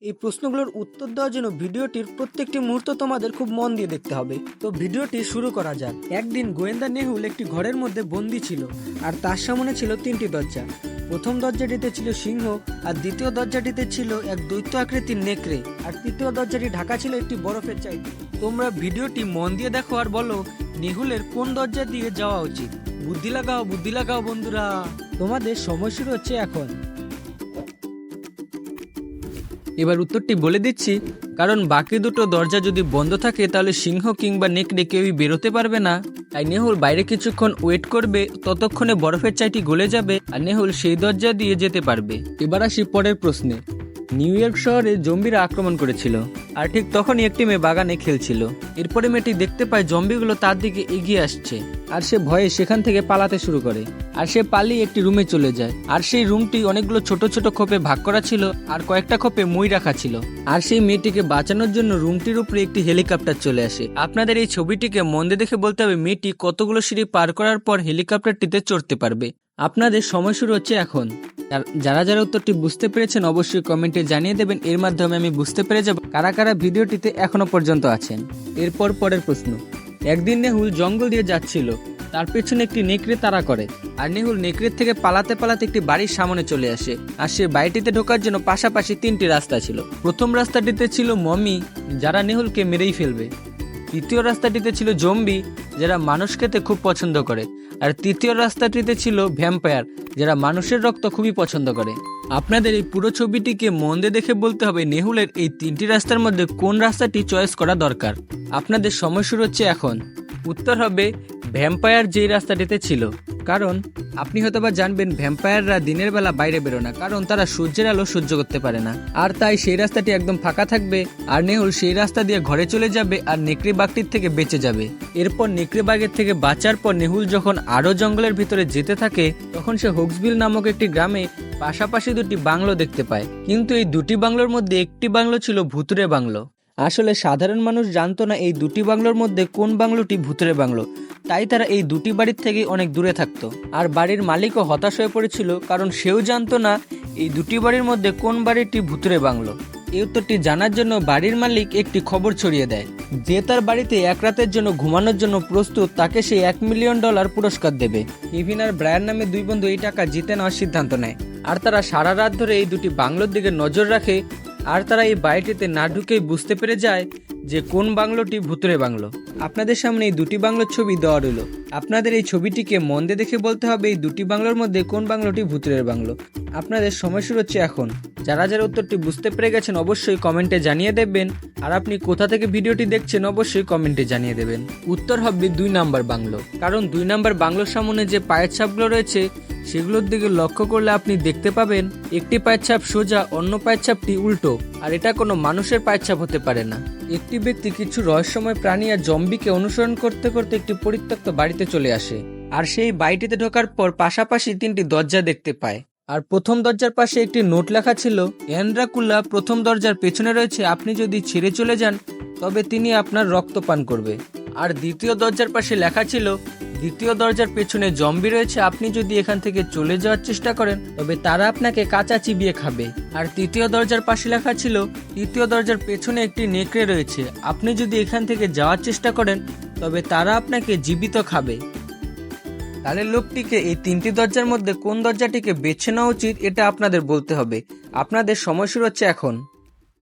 এই প্রশ্নগুলোর উত্তর দেওয়ার জন্য ভিডিওটির প্রত্যেকটি মুহূর্ত তোমাদের খুব মন দিয়ে দেখতে হবে। তো ভিডিওটি শুরু করা যাক। একদিন গোয়েন্দা নেহুল একটি ঘরের মধ্যে বন্দি ছিল, আর তার সামনে ছিল তিনটি দরজা। প্রথম দরজাটিতে ছিল সিংহ, আর দ্বিতীয় দরজাটিতে ছিল এক দৈত্য আকৃতির নেকড়ে, আর তৃতীয় দরজাটি ঢাকা ছিল একটি বরফের চাইতে। তোমরা ভিডিওটি মন দিয়ে দেখো আর বলো নেহুলের কোন দরজা দিয়ে যাওয়া উচিত। বুদ্ধি লাগাও বন্ধুরা, তোমাদের সময় শুরু হচ্ছে এখন। এবার উত্তরটি বলে দিচ্ছি, কারণ বাকি দুটো দরজা যদি বন্ধ থাকে তাহলে সিংহ কিংবা নেকড়ে কেউই বেরোতে পারবে না। তাই নেহুল বাইরে কিছুক্ষণ ওয়েট করবে, ততক্ষণে বরফের চাইটি গলে যাবে আর নেহুল সেই দরজা দিয়ে যেতে পারবে। এবার আসি পরের প্রশ্নে। নিউ ইয়র্ক শহরে জম্বিরা আক্রমণ করেছিল, আর ঠিক তখনই একটি মেয়ে বাগানে খেলছিল। এরপরে মেয়েটি দেখতে পায় জম্বিগুলো তার দিকে এগিয়ে আসছে, আর সে ভয়ে সেখান থেকে পালাতে শুরু করে। আর সে পালিয়ে একটি রুমে চলে যায়, আর সেই রুমটি অনেকগুলো ছোট ছোট খোপে ভাগ করা ছিল, আর কয়েকটা খোপে মই রাখা ছিল। আর সেই মেয়েটিকে বাঁচানোর জন্য রুমটির উপরে একটি হেলিকপ্টার চলে আসে। আপনাদের এই ছবিটিকে মন দিয়ে দেখে বলতে হবে মেয়েটি কতগুলো সিঁড়ি পার করার পর হেলিকপ্টারটিতে চড়তে পারবে। আপনাদের সময় শুরু হচ্ছে এখন। যারা যারা উত্তরটি বুঝতে পেরেছেন অবশ্যই কমেন্টে জানিয়ে দেবেন, এর মাধ্যমে আমি বুঝতে পেরে যাব কারা কারা ভিডিওটিতে এখনো পর্যন্ত আছেন। এরপর পরের প্রশ্ন। একদিন নেহুল জঙ্গল দিয়ে যাচ্ছিল, তার পেছনে একটি নেকড়ে তাড়া করে, আর নেহুল নেকড়ের থেকে পালাতে পালাতে একটি বাড়ির সামনে চলে আসে। আর সে বাড়িটিতে ঢোকার জন্য পাশাপাশি তিনটি রাস্তা ছিল। প্রথম রাস্তাটিতে ছিল মমি, যারা নেহুলকে মেরেই ফেলবে। দ্বিতীয় রাস্তাটিতে ছিল জম্বি, যারা মানুষ খেতে খুব পছন্দ করে। আর তৃতীয় রাস্তাটিতে ছিল ভ্যাম্পায়ার, যারা মানুষের রক্ত খুবই পছন্দ করে। আপনাদের এই পুরো ছবিটিকে মন দিয়ে দেখে বলতে হবে নেহুলের এই তিনটি রাস্তার মধ্যে কোন রাস্তাটি চয়েস করা দরকার। আপনাদের সময় শুরু হচ্ছে এখন। উত্তর হবে ভ্যাম্পায়ার যেই রাস্তাটিতে ছিল, কারণ আপনি হয়তোবা জানবেন ভ্যাম্পায়াররা দিনের বেলা বাইরে বেরো না, কারণ তারা সূর্যের আলো সহ্য করতে পারে না। আর তাই সেই রাস্তাটি একদম ফাঁকা থাকবে, আর নেহুল সেই রাস্তা দিয়ে ঘরে চলে যাবে আর নেকড়ে বাঘটির থেকে বেঁচে যাবে। এরপর নেকড়ে বাঘের থেকে বাঁচার পর নেহুল যখন আরো জঙ্গলের ভিতরে যেতে থাকে, তখন সে হোক্সভিল নামক একটি গ্রামে পাশাপাশি দুটি বাংলো দেখতে পায়। কিন্তু এই দুটি বাংলোর মধ্যে একটি বাংলো ছিল ভুতুরে বাংলো। আসলে সাধারণ মানুষ জানতো না এই দুটি বাংলোর মধ্যে কোন বাংলোটি ভুতুরে বাংলো, তাই তারা এই দুটি বাড়ির থেকে অনেক দূরে থাকতো। আর বাড়ির মালিকও হতাশ হয়ে পড়েছিল, কারণ সেও জানতো না এই দুটি বাড়ির মধ্যে কোন বাড়িটি ভুতুরে বাংলো। এই উত্তরটি জানার জন্য বাড়ির মালিক একটি খবর ছড়িয়ে দেয়, যে তার বাড়িতে এক রাতের জন্য ঘুমানোর জন্য প্রস্তুত তাকে সে $1 মিলিয়ন পুরস্কার দেবে। কেভিন আর ব্রায়ান নামে দুই বন্ধু এই টাকা জিতে নেওয়ার সিদ্ধান্ত নেয়, আর তারা সারা রাত ধরে এই দুটি বাংলোর দিকে নজর রাখে। আর তারা এই বাড়িটিতে না ঢুকেই বুঝতে পেরে যায় যে কোন বাংলোটি ভুতুরে বাংলো। আপনাদের সামনে এই দুটি বাংলোর ছবি দেওয়া রইল। আপনাদের এই ছবিটিকে মন দিয়ে দেখে বলতে হবে এই দুটি বাংলোর মধ্যে কোন বাংলোটি ভুতুরের বাংলো। আপনাদের সময় শুরু হচ্ছে এখন। যারা যারা উত্তরটি বুঝতে পেরে গেছেন অবশ্যই কমেন্টে জানিয়ে দেবেন, আর আপনি কোথা থেকে ভিডিওটি দেখছেন অবশ্যই কমেন্টে জানিয়ে দেবেন। উত্তর হবে 2 নাম্বার বাংলো, কারণ 2 নাম্বার বাংলোর সামনে যে পায়ের ছাপগুলো রয়েছে সেগুলোর দিকে লক্ষ্য করলে আপনি দেখতে পাবেন একটি পায়ের ছাপ সোজা, অন্য পায়ের ছাপটি উল্টো, আর এটা কোনো মানুষের পায়ের ছাপ হতে পারে না। একটি ব্যক্তি কিছু রহস্যময় প্রাণী আর জম্বিকে অনুসরণ করতে করতে একটি পরিত্যক্ত বাড়িতে চলে আসে, আর সেই বাড়িটিতে ঢোকার পর পাশাপাশি 3টি দরজা দেখতে পায়। আর প্রথম দরজার পাশে একটি নোট লেখা ছিল, অ্যান্ড্রাকুলা প্রথম দরজার পেছনে রয়েছে, আপনি যদি ছেড়ে চলে যান তবে তিনি আপনার রক্ত পান করবে। আর দ্বিতীয় দরজার পাশে লেখা ছিল, দ্বিতীয় দরজার পেছনে জম্বি রয়েছে, আপনি যদি এখান থেকে চলে যাওয়ার চেষ্টা করেন তবে তারা আপনাকে কাঁচা চিবিয়ে খাবে। আর তৃতীয় দরজার পাশে লেখা ছিল, তৃতীয় দরজার পেছনে একটি নেকড়ে রয়েছে, আপনি যদি এখান থেকে যাওয়ার চেষ্টা করেন তবে তারা আপনাকে জীবিত খাবে। তাহলে লোকটিকে এই 3টি দরজার মধ্যে কোন দরজাটিকে বেছে নেওয়া উচিত এটা আপনাদের বলতে হবে। আপনাদের সময় শুরু হচ্ছে এখন।